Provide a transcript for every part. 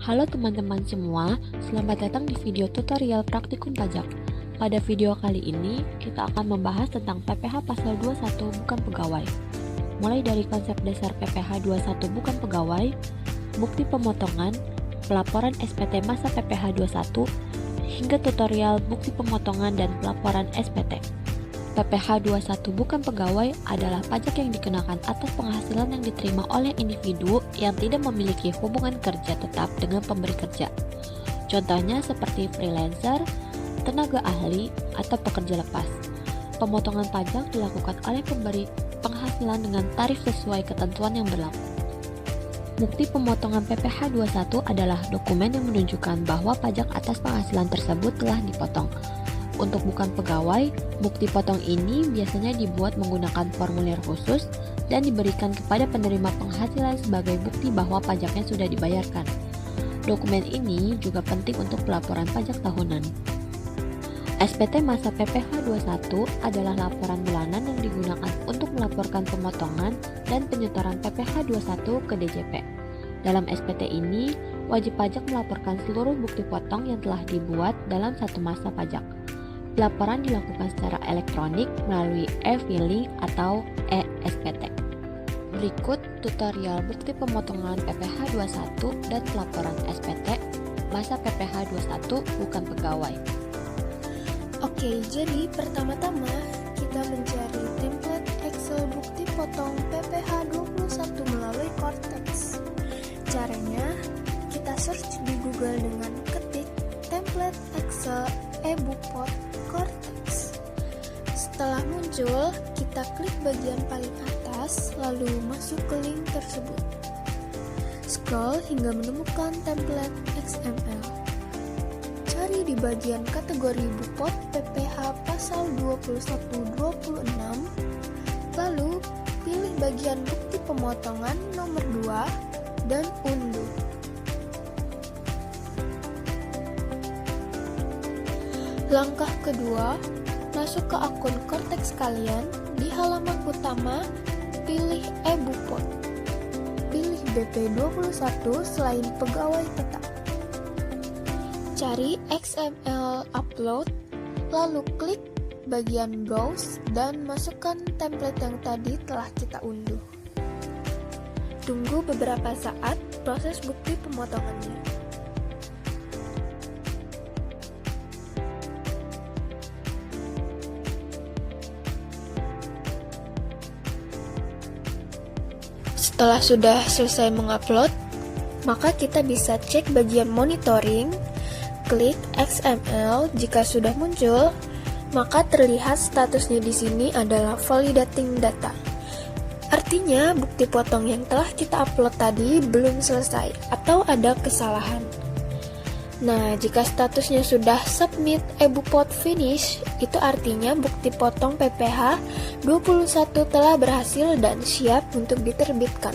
Halo teman-teman semua, selamat datang di video tutorial praktikum pajak. Pada video kali ini, kita akan membahas tentang PPh pasal 21 bukan pegawai. Mulai dari konsep dasar PPh 21 bukan pegawai, bukti pemotongan, pelaporan SPT masa PPh 21, hingga tutorial bukti pemotongan dan pelaporan SPT. PPh 21 bukan pegawai adalah pajak yang dikenakan atas penghasilan yang diterima oleh individu yang tidak memiliki hubungan kerja tetap dengan pemberi kerja. Contohnya seperti freelancer, tenaga ahli, atau pekerja lepas. Pemotongan pajak dilakukan oleh pemberi penghasilan dengan tarif sesuai ketentuan yang berlaku. Bukti pemotongan PPh 21 adalah dokumen yang menunjukkan bahwa pajak atas penghasilan tersebut telah dipotong. Untuk bukan pegawai, bukti potong ini biasanya dibuat menggunakan formulir khusus dan diberikan kepada penerima penghasilan sebagai bukti bahwa pajaknya sudah dibayarkan. Dokumen ini juga penting untuk pelaporan pajak tahunan. SPT masa PPh 21 adalah laporan bulanan yang digunakan untuk melaporkan pemotongan dan penyetoran PPh 21 ke DJP. Dalam SPT ini, wajib pajak melaporkan seluruh bukti potong yang telah dibuat dalam satu masa pajak. Laporan dilakukan secara elektronik melalui e-filing atau e-SPT. Berikut tutorial bukti pemotongan PPh 21 dan pelaporan SPT masa PPh 21 bukan pegawai. Oke, jadi pertama-tama kita mencari template Excel bukti potong PPh 21 melalui Cortex. Caranya, kita search di Google dengan ketik template Excel e-bookpot Cortex. Setelah muncul, kita klik bagian paling atas, lalu masuk ke link tersebut. Scroll hingga menemukan template XML. Cari di bagian kategori bookpot PPh pasal 21-26, lalu pilih bagian bukti pemotongan nomor 2 dan unduh. Langkah kedua, masuk ke akun Cortex kalian. Di halaman utama, pilih e-bookpot. Pilih BP21 selain pegawai tetap. Cari XML upload, lalu klik bagian browse dan masukkan template yang tadi telah kita unduh. Tunggu beberapa saat proses bukti pemotongannya. Setelah sudah selesai mengupload, maka kita bisa cek bagian monitoring, klik XML. Jika sudah muncul, maka terlihat statusnya di sini adalah validating data. Artinya, bukti potong yang telah kita upload tadi belum selesai atau ada kesalahan. Nah, jika statusnya sudah submit e-bookpot finish, itu artinya bukti potong PPh 21 telah berhasil dan siap untuk diterbitkan.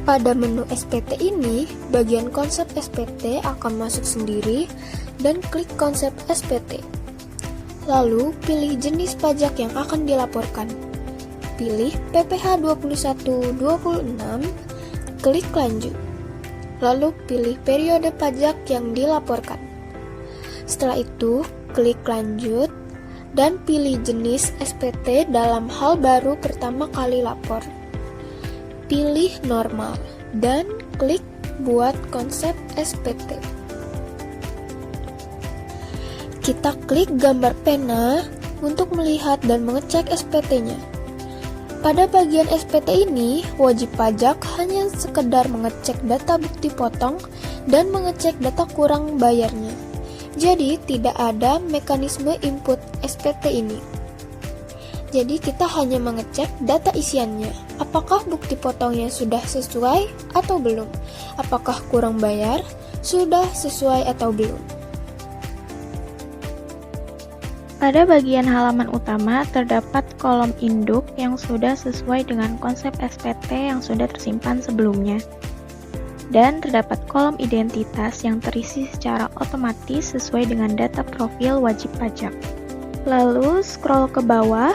Pada menu SPT ini, bagian konsep SPT akan masuk sendiri dan klik konsep SPT. Lalu, pilih jenis pajak yang akan dilaporkan. Pilih PPh 21-26, klik lanjut. Lalu pilih periode pajak yang dilaporkan. Setelah itu, klik lanjut dan pilih jenis SPT dalam hal baru pertama kali lapor. Pilih normal dan klik buat konsep SPT. Kita klik gambar pena untuk melihat dan mengecek SPT-nya. Pada bagian SPT ini, wajib pajak hanya sekedar mengecek data bukti potong dan mengecek data kurang bayarnya. Jadi, tidak ada mekanisme input SPT ini. Jadi, kita hanya mengecek data isiannya. Apakah bukti potongnya sudah sesuai atau belum? Apakah kurang bayar? Sudah sesuai atau belum? Pada bagian halaman utama terdapat kolom induk yang sudah sesuai dengan konsep SPT yang sudah tersimpan sebelumnya. Dan terdapat kolom identitas yang terisi secara otomatis sesuai dengan data profil wajib pajak. Lalu scroll ke bawah,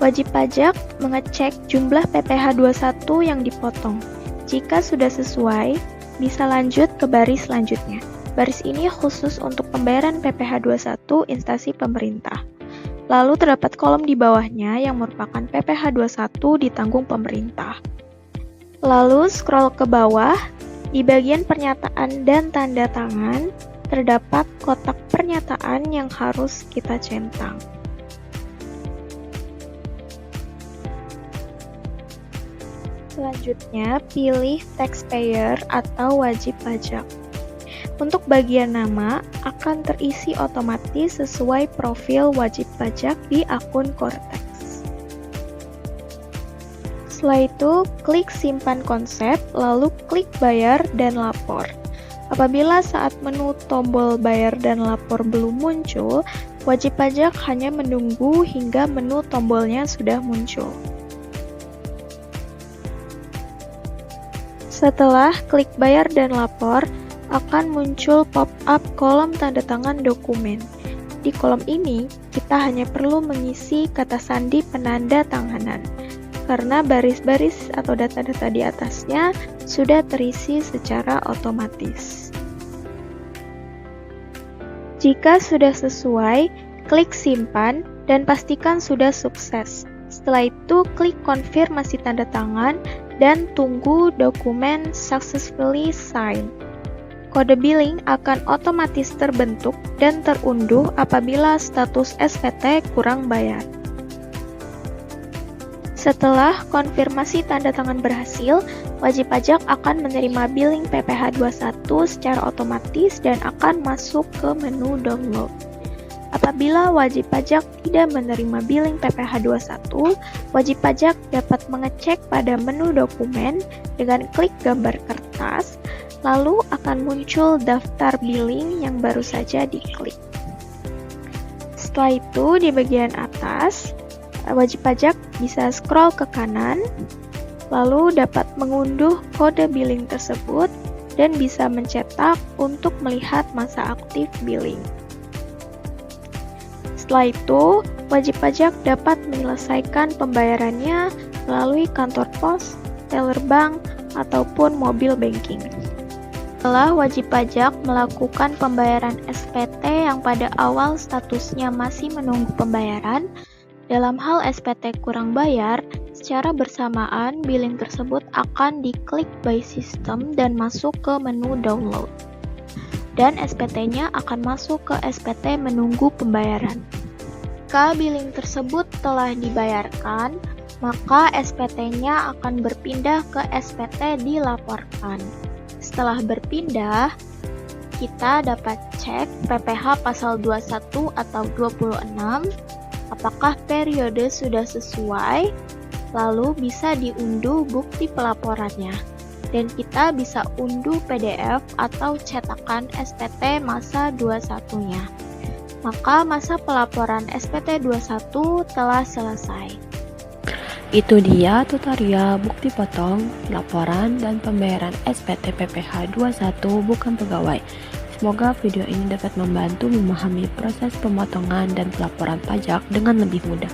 wajib pajak mengecek jumlah PPh 21 yang dipotong. Jika sudah sesuai, bisa lanjut ke baris selanjutnya. Baris ini khusus untuk pembayaran PPh 21 instansi pemerintah. Lalu terdapat kolom di bawahnya yang merupakan PPh 21 ditanggung pemerintah. Lalu scroll ke bawah, di bagian pernyataan dan tanda tangan, terdapat kotak pernyataan yang harus kita centang. Selanjutnya, pilih taxpayer atau wajib pajak. Untuk bagian nama, akan terisi otomatis sesuai profil wajib pajak di akun Cortex. Setelah itu, klik simpan konsep, lalu klik bayar dan lapor. Apabila saat menu tombol bayar dan lapor belum muncul, wajib pajak hanya menunggu hingga menu tombolnya sudah muncul. Setelah klik bayar dan lapor, akan muncul pop-up kolom tanda tangan dokumen. Di kolom ini, kita hanya perlu mengisi kata sandi penanda tanganan, karena baris-baris atau data-data di atasnya sudah terisi secara otomatis. Jika sudah sesuai, klik simpan dan pastikan sudah sukses. Setelah itu, klik konfirmasi tanda tangan dan tunggu dokumen successfully signed. Kode billing akan otomatis terbentuk dan terunduh apabila status SPT kurang bayar. Setelah konfirmasi tanda tangan berhasil, wajib pajak akan menerima billing PPh 21 secara otomatis dan akan masuk ke menu download. Apabila wajib pajak tidak menerima billing PPh 21, wajib pajak dapat mengecek pada menu dokumen dengan klik gambar kertas, lalu akan muncul daftar billing yang baru saja diklik. Setelah itu, di bagian atas, wajib pajak bisa scroll ke kanan, lalu dapat mengunduh kode billing tersebut dan bisa mencetak untuk melihat masa aktif billing. Setelah itu, wajib pajak dapat menyelesaikan pembayarannya melalui kantor pos, teller bank, ataupun mobil banking. Setelah wajib pajak melakukan pembayaran SPT yang pada awal statusnya masih menunggu pembayaran, dalam hal SPT kurang bayar, secara bersamaan billing tersebut akan diklik by system dan masuk ke menu download. Dan SPT-nya akan masuk ke SPT menunggu pembayaran. Jika billing tersebut telah dibayarkan, maka SPT-nya akan berpindah ke SPT dilaporkan. Setelah berpindah, kita dapat cek PPh pasal 21 atau 26, apakah periode sudah sesuai, lalu bisa diunduh bukti pelaporannya. Dan kita bisa unduh PDF atau cetakan SPT masa 21-nya. Maka masa pelaporan SPT 21 telah selesai. Itu dia tutorial bukti potong, laporan, dan pembayaran SPT PPh 21 bukan pegawai. Semoga video ini dapat membantu memahami proses pemotongan dan pelaporan pajak dengan lebih mudah.